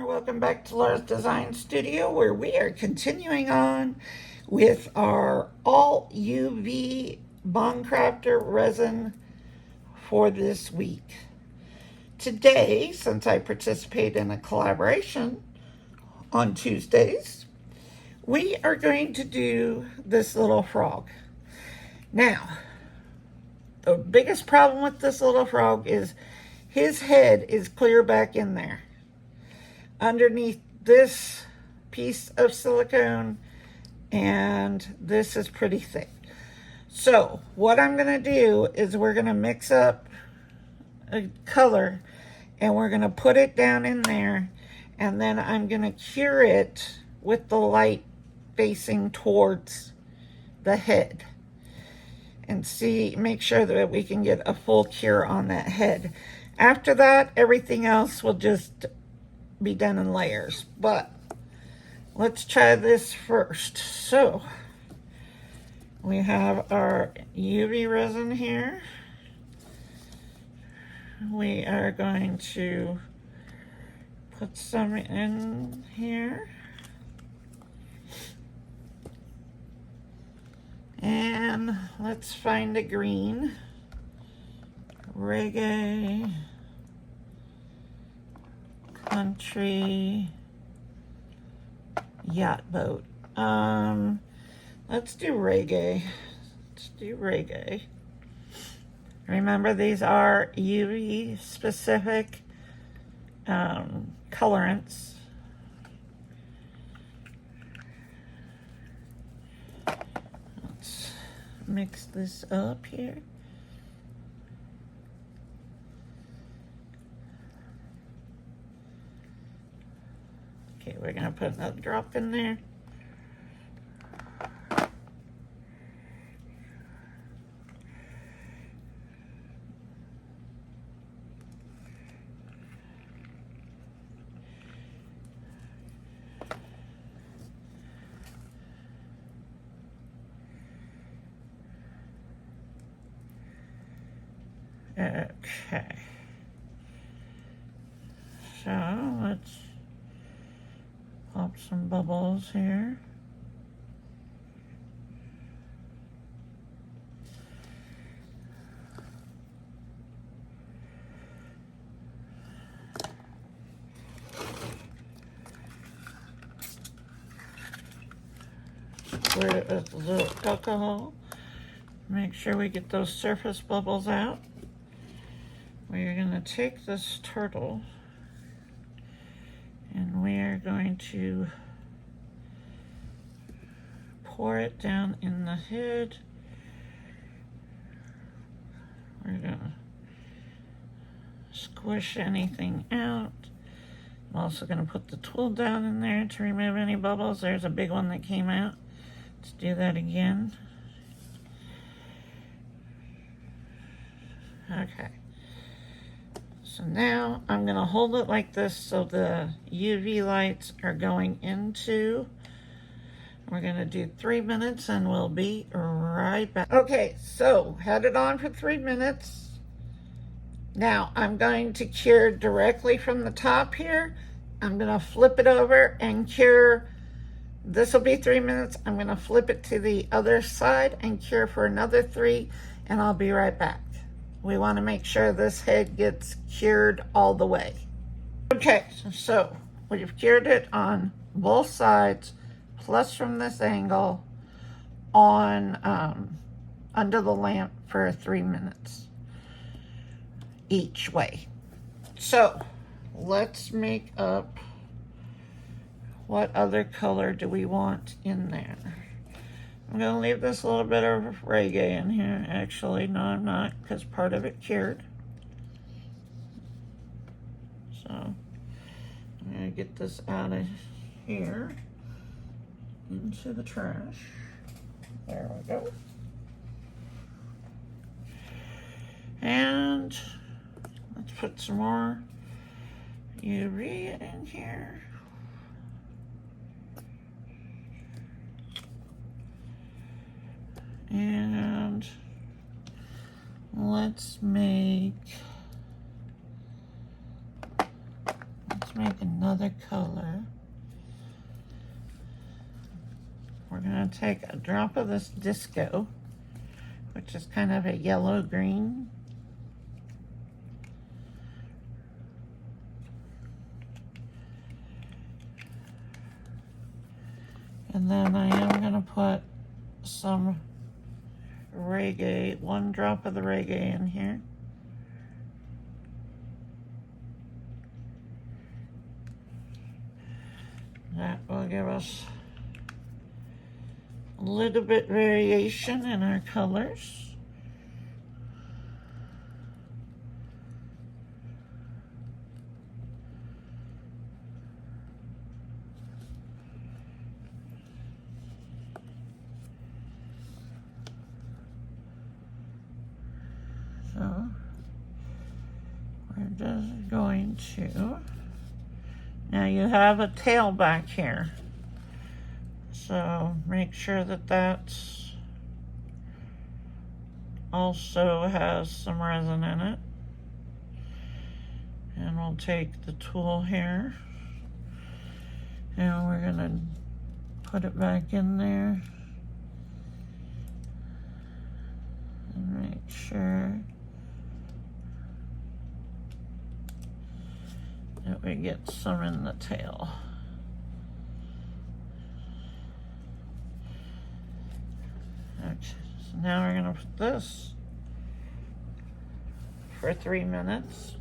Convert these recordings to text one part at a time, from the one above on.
Welcome back to Laura's Design Studio, where we are continuing on with our all UV Bond Crafter resin for this week. Today, since I participate in a collaboration on Tuesdays, we are going to do this little frog. Now, the biggest problem with this little frog is his head is clear back in there. Underneath this piece of silicone, and this is pretty thick. So what I'm going to do is we're going to mix up a color and we're going to put it down in there, and then I'm going to cure it with the light facing towards the head and make sure that we can get a full cure on that head. After that, everything else will just be done in layers, but let's try this first. So we have our UV resin here. We are going to put some in here, and let's find a green. Reggae, country, yacht boat. Let's do reggae. Let's do reggae. Remember, these are UV specific colorants. Let's mix this up here. Okay, we're going to put another drop in there. Okay. So let's pop some bubbles here. Squirt it with a little alcohol. Make sure we get those surface bubbles out. We're going to take this turtle and we are going to pour it down in the head. We're going to squish anything out. I'm also going to put the tool down in there to remove any bubbles. There's a big one that came out. Let's do that again. Okay. So now I'm going to hold it like this so the UV lights are going into. We're going to do 3 minutes and we'll be right back. Okay, so had it on for 3 minutes. Now I'm going to cure directly from the top here. I'm going to flip it over and cure. This will be 3 minutes. I'm going to flip it to the other side and cure for another 3, and I'll be right back. We want to make sure this head gets cured all the way. Okay, so we've cured it on both sides, plus from this angle, on under the lamp for 3 minutes each way. So let's make up, what other color do we want in there? I'm going to leave this a little bit of reggae in here. Actually, no, I'm not, because part of it cured. So I'm going to get this out of here into the trash. There we go. And let's put some more UV in here. And let's make another color. We're going to take a drop of this disco, which is kind of a yellow-green. And then I am going to put some reggae, one drop of the reggae in here. That will give us a little bit variation in our colors. So we're just going to, now you have a tail back here. So make sure that that's also has some resin in it. And we'll take the tool here and we're gonna put it back in there and make sure that we get some in the tail. Okay, so now we're gonna put this for 3 minutes.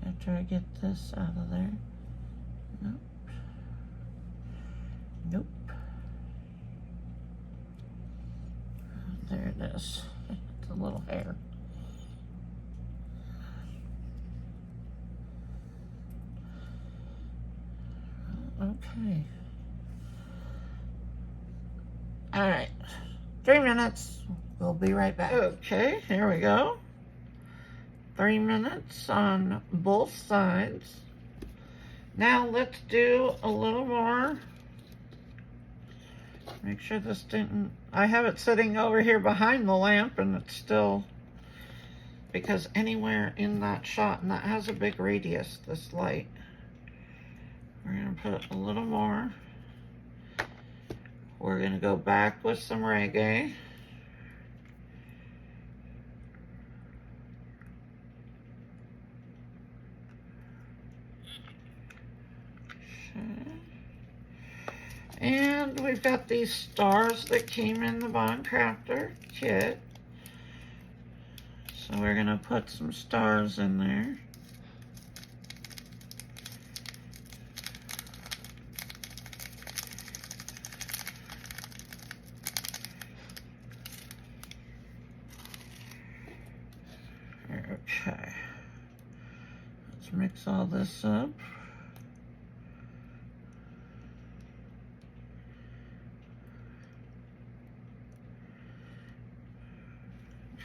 After I get this out of there. Nope. Nope. There it is. It's a little hair. Okay. All right. 3 minutes. We'll be right back. Okay, here we go. 3 minutes on both sides. Now let's do a little more. Make sure this didn't, I have it sitting over here behind the lamp and it's still, because anywhere in that shot, and that has a big radius, this light. We're gonna put a little more. We're gonna go back with some reggae. And we've got these stars that came in the Bond Crafter kit. So we're gonna put some stars in there. Okay. Let's mix all this up.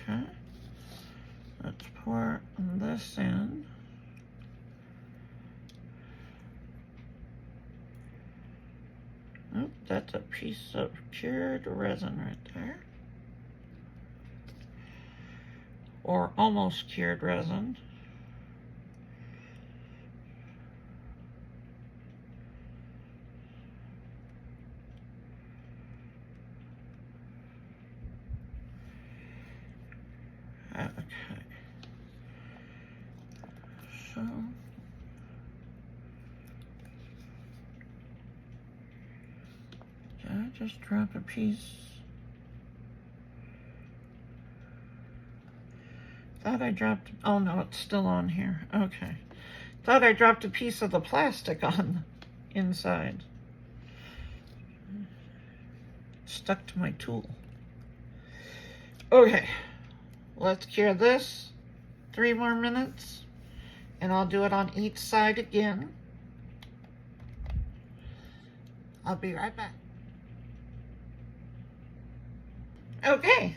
Okay, let's pour this in. Oh, that's a piece of cured resin right there. Or almost cured resin. Okay. So did I just drop a piece? Thought I dropped, oh no, it's still on here. Okay. Thought I dropped a piece of the plastic on the inside. Stuck to my tool. Okay. Let's cure this 3 more minutes, and I'll do it on each side again. I'll be right back. Okay,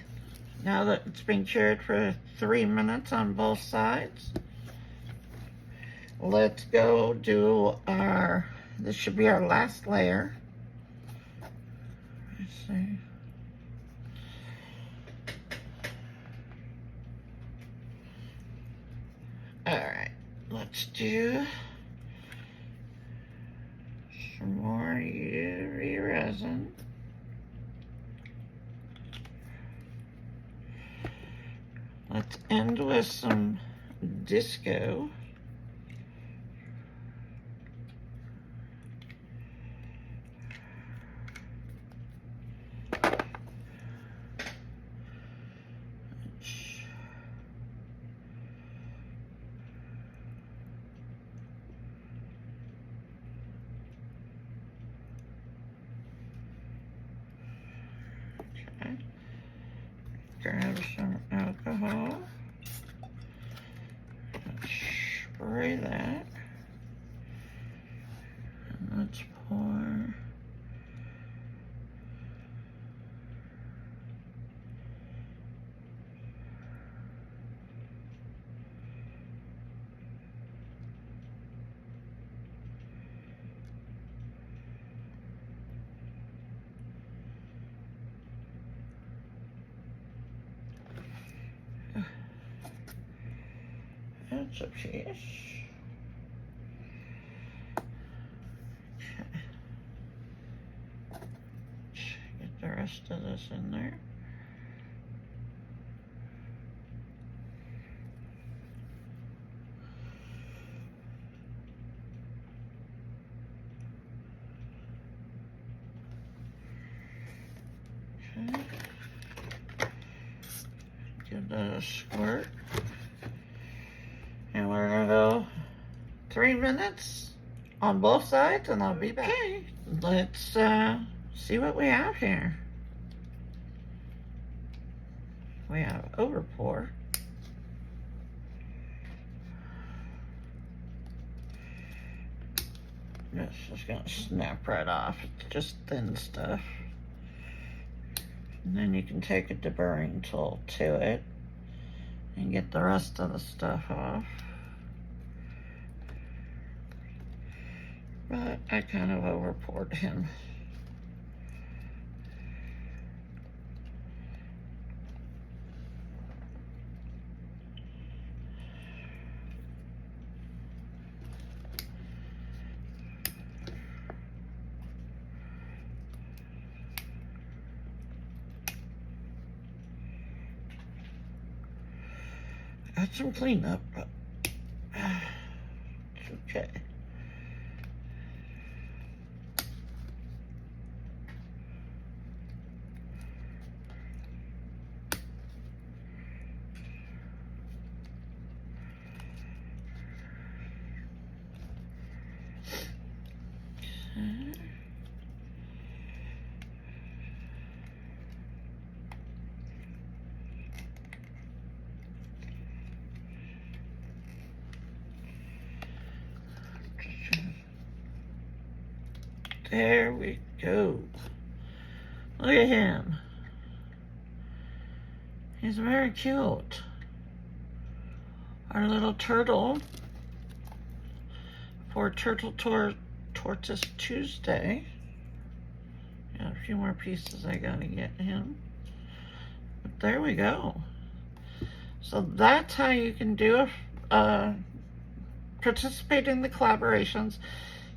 now that it's been cured for 3 minutes on both sides, let's go do our, this should be our last layer. Let's see. All right, let's do some more UV resin. Let's end with some disco. Grab some alcohol. Let's spray that. And let's pour. That's a piece. Okay. Get the rest of this in there. Okay. Give that a squirt. And we're gonna go 3 minutes on both sides and I'll be back. Okay, let's see what we have here. We have overpour. This is gonna snap right off. It's just thin stuff. And then you can take a deburring tool to it and get the rest of the stuff off. But I kind of overpoured him. Got some cleanup, but it's okay. There we go. Look at him. He's very cute. Our little turtle for Tortoise Tuesday. Got a few more pieces I gotta get him. But there we go. So that's how you can do participate in the collaborations,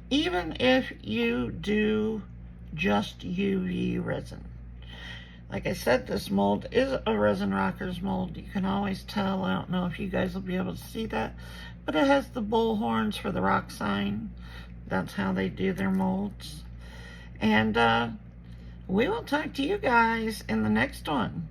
even if you do just UV resin. Like I said, this mold is a Resin Rockers mold. You can always tell. I don't know if you guys will be able to see that, but it has the bull horns for the rock sign. That's how they do their molds. And we will talk to you guys in the next one.